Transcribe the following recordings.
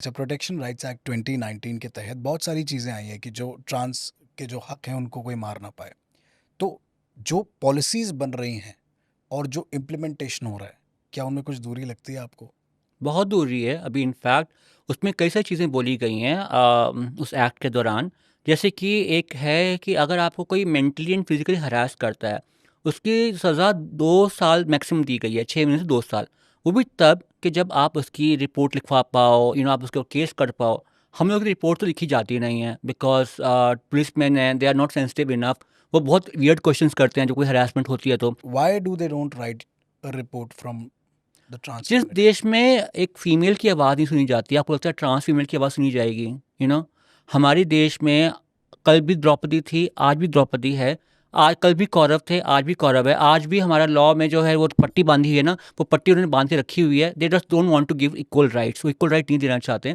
अच्छा, protection rights act 2019 के तहत बहुत सारी चीज़ें आई हैं कि जो ट्रांस के जो हक हैं उनको कोई मार ना पाए। तो जो पॉलिसीज़ बन रही हैं और जो इम्प्लीमेंटेशन हो रहा है, क्या उनमें कुछ दूरी लगती है आपको? बहुत दूरी है। अभी इनफैक्ट उसमें कई सारी चीज़ें बोली गई हैं उस एक्ट के दौरान। जैसे कि एक है कि अगर आपको कोई मेंटली एंड फिज़िकली हरास करता है, उसकी सज़ा 2 साल मैक्सिमम दी गई है, 6 महीने से 2 साल। वो भी तब कि जब आप उसकी रिपोर्ट लिखवा पाओ, आप उसके केस कर पाओ। हम लोग की रिपोर्ट तो लिखी जाती नहीं है बिकॉज़ पुलिसमैन हैं, they are not sensitive enough. वो बहुत वियर्ड क्वेश्चंस करते हैं जब कोई हरासमेंट होती है तो। Why do they don't write a report from the trans जिस कम्युनिटी? देश में एक फीमेल की आवाज़ नहीं सुनी जाती, आपको लगता है ट्रांस फीमेल की आवाज़ सुनी जाएगी? यू नो हमारे देश में कल भी द्रौपदी थी, आज भी द्रौपदी है। आज कल भी कौरव थे, आज भी कौरव है। आज भी हमारा लॉ में जो है वो पट्टी बांधी हुई है ना, वो पट्टी उन्होंने बांध के रखी हुई है। They just don't want to give equal rights, वो इक्वल राइट नहीं देना चाहते।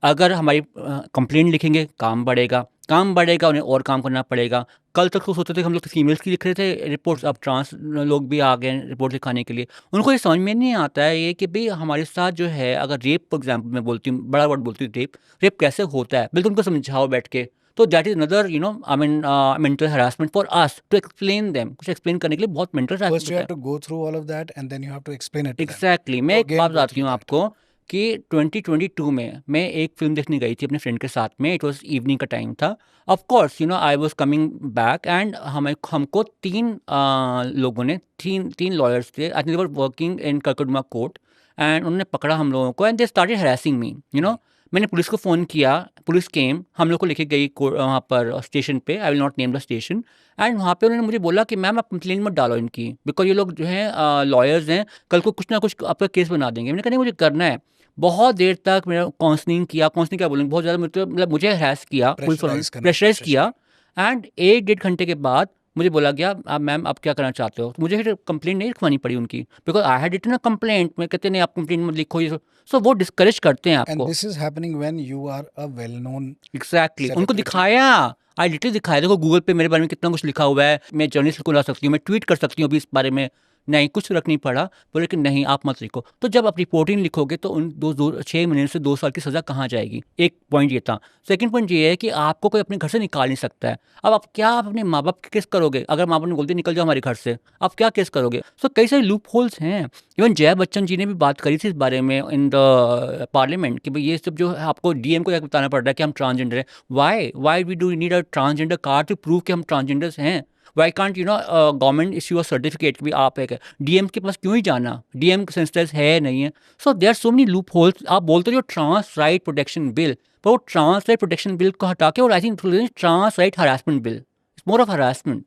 अगर हमारी कंप्लेंट लिखेंगे, काम बढ़ेगा, उन्हें और काम करना पड़ेगा। कल तक तो सोचते थे कि हम लोग तो फीमेल्स की लिख रहे थे रिपोर्ट्स, अब ट्रांस लोग भी आ गए हैं रिपोर्ट लिखाने के लिए। उनको ये समझ में नहीं आता है ये कि भई हमारे साथ जो है, अगर रेप फॉर एग्ज़ाम्पल मैं बोलती हूँ, बड़ा वर्ड बोलती हूँ रेप कैसे होता है? बिल्कुल उनको समझाओ बैठ के। तो that is another I mean mental harassment for us to explain them. कुछ एक्सप्लेन करने के लिए बहुत मेंटल हैरेसमेंट फर्स्ट यू होता हैव है। To go through all of that and then you have to explain it to them. Exactly मैं तो एक अगेन बात गो बताती थ्रू हूँ दैट। आपको कि 2022 में मैं एक फिल्म देखने गई थी अपने फ्रेंड के साथ में। इट वाज इवनिंग का टाइम था। Of course I was coming back and हमको तीन लोगों ने, तीन तीन लॉयर्स थे, I think they were working in Karkardooma court. And उन्होंने पकड़ा हम लोगों को and they started harassing me. मैंने पुलिस को फ़ोन किया, पुलिस केम, हम लोग को लेके गई वहाँ पर स्टेशन पे। I will not name the station. And वहाँ पे उन्होंने मुझे बोला कि मैम आप कंप्लेन मत डालो इनकी, बिकॉज ये लोग जो हैं लॉयर्स हैं, कल को कुछ ना कुछ आपका केस बना देंगे। मैंने कहा नहीं, मुझे करना है। बहुत देर तक मेरा काउंसलिंग किया, काउंसलिंग क्या बोलूँगी, बहुत ज़्यादा मतलब मुझे हरास किया पुलिस वालों ने, प्रेशराइज़ करना था प्रेशराइज़ सच में। किया। एंड 1 डेढ़ घंटे के बाद मुझे बोला गया, आप मैम आप क्या करना चाहते हो? तो मुझे फिर कंप्लेंट नहीं लिखवानी पड़ी उनकी, because I had written a complaint. मैं कहते नहीं, आप कंप्लेंट मत लिखो ये सब। सो वो डिस्करेज करते हैं एंड आपको। This is happening when you are a well known exactly उनको सेलिब्रिटी। दिखाया। आई लिटरली दिखाया, देखो गूगल पे मेरे बारे में कितना कुछ लिखा हुआ है, मैं जर्नलिस्ट को ला सकती हूँ, मैं ट्वीट कर सकती हूँ अभी इस बारे में। नहीं, कुछ फर्क नहीं पड़ा। बोले कि नहीं आप मत लिखो। तो जब आप रिपोर्टिंग लिखोगे तो उन 6 महीने से 2 साल की सज़ा कहाँ जाएगी? एक पॉइंट ये था। सेकंड पॉइंट ये है कि आपको कोई अपने घर से निकाल नहीं सकता है। अब आप अपने माँ बाप की केस करोगे? अगर माँ बाप ने बोल दिया निकल जाओ हमारे घर से, आप क्या केस करोगे? सो कई सारे लूप होल्स हैं। इवन जया बच्चन जी ने भी बात करी थी इस बारे में इन द पार्लियामेंट कि भाई ये सब जो है आपको डीएम को क्या बताना पड़ रहा है कि हम ट्रांसजेंडर हैं। Why we do need a transgender card to prove कि हम ट्रांसजेंडर्स हैं? Why can't government issue a certificate भी आप एक डीएम के पास क्यों ही जाना? डीएम सेंसिटाइज है नहीं है। So there are so many loopholes. आप बोलते हो ट्रांस राइट प्रोटेक्शन बिल, पर वो ट्रांस राइट प्रोटेक्शन बिल को हटा के और I think trans right harassment bill, it's more of harassment.